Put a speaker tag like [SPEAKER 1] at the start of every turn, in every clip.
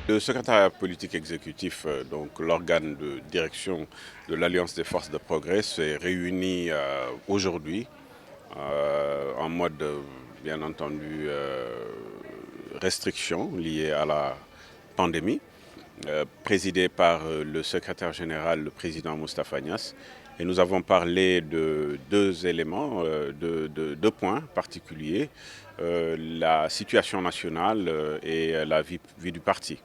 [SPEAKER 1] Le secrétariat politique exécutif, donc l'organe de direction de l'Alliance des forces de progrès, s'est réuni aujourd'hui en mode, bien entendu, restriction liée à la pandémie, présidé par le secrétaire général, le président Moustapha Niasse. Et nous avons parlé de deux éléments, deux points particuliers, la situation nationale et la vie du parti.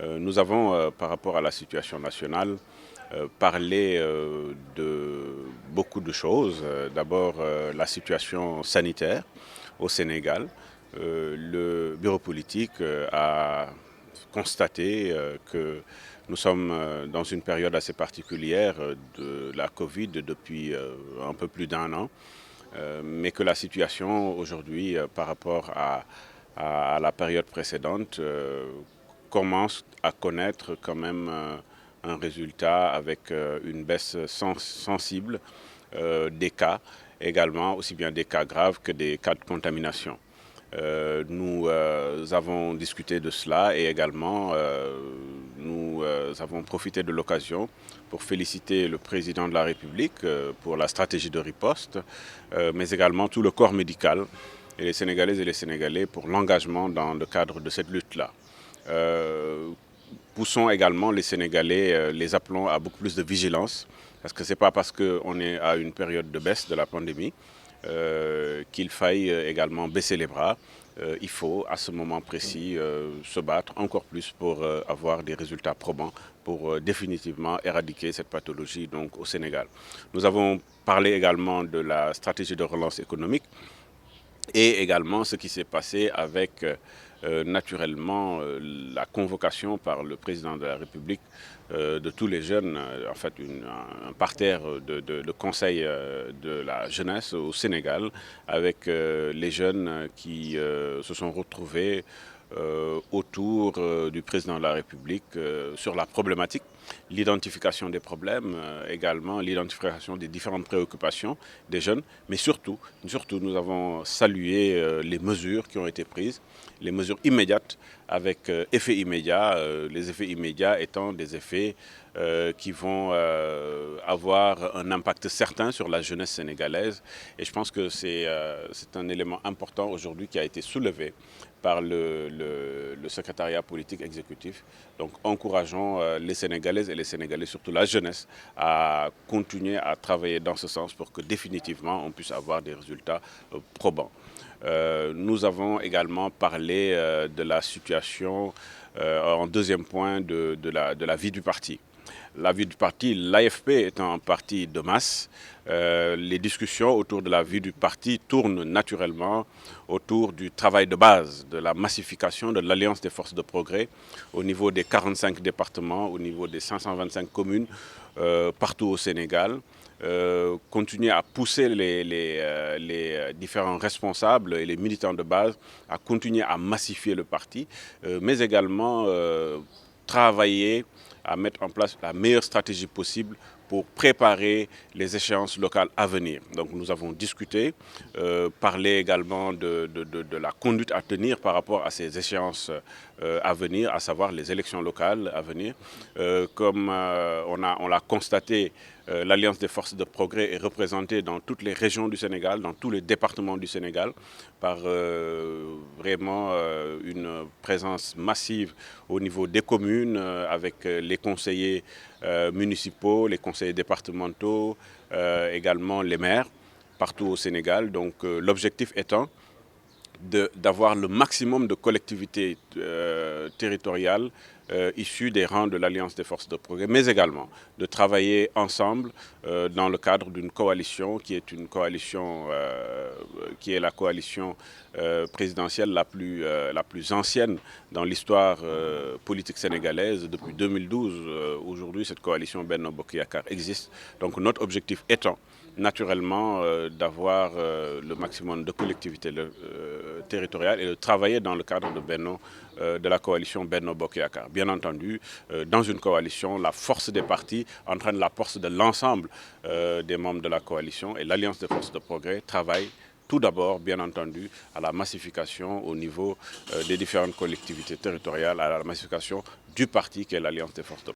[SPEAKER 1] Nous avons, par rapport à la situation nationale, parlé de beaucoup de choses. D'abord, la situation sanitaire au Sénégal. Le bureau politique a constaté que nous sommes dans une période assez particulière de la Covid depuis un peu plus d'un an, mais que la situation aujourd'hui par rapport à la période précédente commence à connaître quand même un résultat avec une baisse sensible des cas, également aussi bien des cas graves que des cas de contamination. Nous avons discuté de cela et également nous avons profité de l'occasion pour féliciter le président de la République pour la stratégie de riposte, mais également tout le corps médical et les Sénégalaises et les Sénégalais pour l'engagement dans le cadre de cette lutte-là. Poussons également les Sénégalais, les appelons à beaucoup plus de vigilance, parce que ce n'est pas parce qu'on est à une période de baisse de la pandémie qu'il faille également baisser les bras. Il faut à ce moment précis se battre encore plus pour avoir des résultats probants pour définitivement éradiquer cette pathologie donc, au Sénégal. Nous avons parlé également de la stratégie de relance économique et également ce qui s'est passé avec naturellement la convocation par le président de la République de tous les jeunes, en fait un parterre de conseil de la jeunesse au Sénégal avec les jeunes qui se sont retrouvés autour du président de la République sur la problématique, l'identification des problèmes, également l'identification des différentes préoccupations des jeunes, mais surtout nous avons salué les mesures qui ont été prises, les mesures immédiates avec effet immédiat, les effets immédiats étant des effets qui vont avoir un impact certain sur la jeunesse sénégalaise. Et je pense que c'est un élément important aujourd'hui qui a été soulevé par le secrétariat politique exécutif. Donc encourageons les Sénégalaises et les Sénégalais, surtout la jeunesse, à continuer à travailler dans ce sens pour que définitivement on puisse avoir des résultats probants. Nous avons également parlé de la situation, en deuxième point, de la vie du parti. La vie du parti, l'AFP étant un parti de masse, les discussions autour de la vie du parti tournent naturellement autour du travail de base, de la massification de l'Alliance des forces de progrès au niveau des 45 départements, au niveau des 525 communes partout au Sénégal. Continuer à pousser les différents responsables et les militants de base à continuer à massifier le parti, mais également travailler à mettre en place la meilleure stratégie possible pour préparer les échéances locales à venir. Donc nous avons discuté, parlé également de la conduite à tenir par rapport à ces échéances à venir, à savoir les élections locales à venir. Comme on l'a constaté, l'Alliance des forces de progrès est représentée dans toutes les régions du Sénégal, dans tous les départements du Sénégal, par vraiment une présence massive au niveau des communes, avec les conseillers municipaux, les conseillers départementaux, également les maires, partout au Sénégal. Donc l'objectif étant d'avoir le maximum de collectivités territoriales issues des rangs de l'Alliance des forces de progrès, mais également de travailler ensemble dans le cadre d'une coalition qui est une coalition qui est la coalition présidentielle la plus ancienne dans l'histoire politique sénégalaise depuis 2012. Aujourd'hui, cette coalition Benno Bokk Yakaar existe. Donc notre objectif étant naturellement d'avoir le maximum de collectivités territoriales et de travailler dans le cadre de la coalition Benno Bokk Yakaar. Bien entendu, dans une coalition, la force des partis entraîne la force de l'ensemble des membres de la coalition et l'Alliance des forces de progrès travaille tout d'abord, bien entendu, à la massification au niveau des différentes collectivités territoriales, à la massification du parti qui est l'Alliance des forces de